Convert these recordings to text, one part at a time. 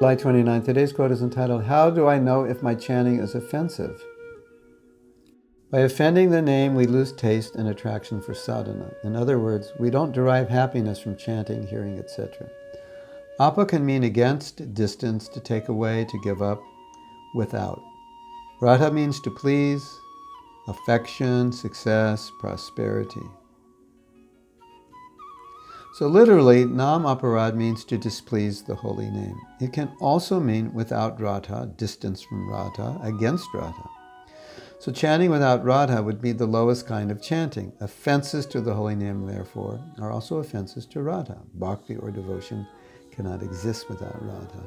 July 29. Today's quote is entitled, "How do I know if my chanting is offensive?" By offending the name, we lose taste and attraction for sadhana. In other words, we don't derive happiness from chanting, hearing, etc. Apa can mean against, distance, to take away, to give up, without. Radha means to please, affection, success, prosperity. So literally, namaparadha means to displease the holy name. It can also mean without Radha, distance from Radha, against Radha. So chanting without Radha would be the lowest kind of chanting. Offenses to the holy name, therefore, are also offenses to Radha. Bhakti or devotion cannot exist without Radha.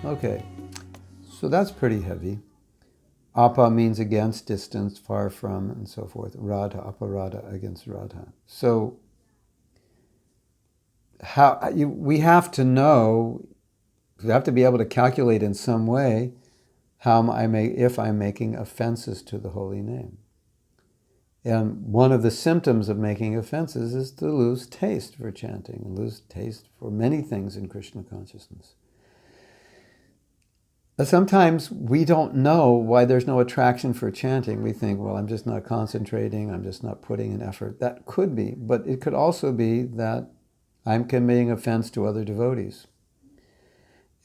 Okay, so that's pretty heavy. Apa means against, distance, far from, and so forth. Radha, aparadha, against Radha. So we have to know, we have to be able to calculate in some way if I'm making offenses to the holy name. And one of the symptoms of making offenses is to lose taste for chanting and lose taste for many things in Krishna consciousness. Sometimes we don't know why there's no attraction for chanting. We think, well, I'm just not concentrating, I'm just not putting in effort. That could be, but it could also be that I'm committing offense to other devotees.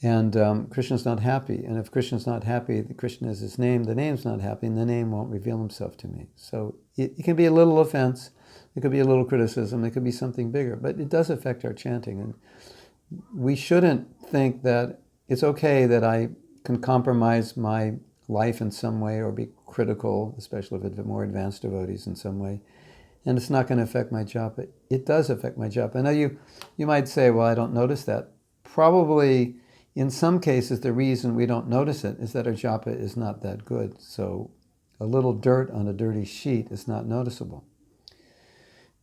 And Krishna's not happy. And if Krishna's not happy, Krishna is his name, the name's not happy, and the name won't reveal himself to me. So it can be a little offense, it could be a little criticism, it could be something bigger, but it does affect our chanting. And we shouldn't think that it's okay that I can compromise my life in some way or be critical, especially if it's more advanced devotees in some way, and it's not going to affect my japa. It does affect my japa. Now you might say, well, I don't notice that. Probably in some cases the reason we don't notice it is that our japa is not that good. So a little dirt on a dirty sheet is not noticeable.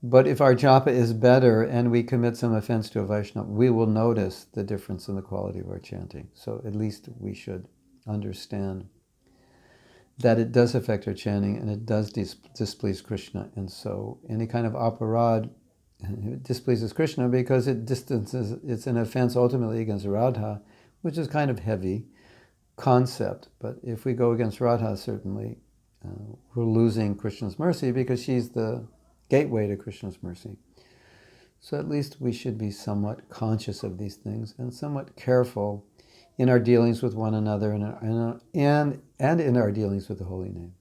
But if our japa is better and we commit some offense to a Vaishnava, we will notice the difference in the quality of our chanting. So at least we should understand that it does affect our chanting and it does displease Krishna. And so any kind of aparad displeases Krishna because it's an offense ultimately against Radha, which is kind of heavy concept. But if we go against Radha, certainly we're losing Krishna's mercy because she's the gateway to Krishna's mercy. So at least we should be somewhat conscious of these things and somewhat careful in our dealings with one another and in our dealings with the holy name.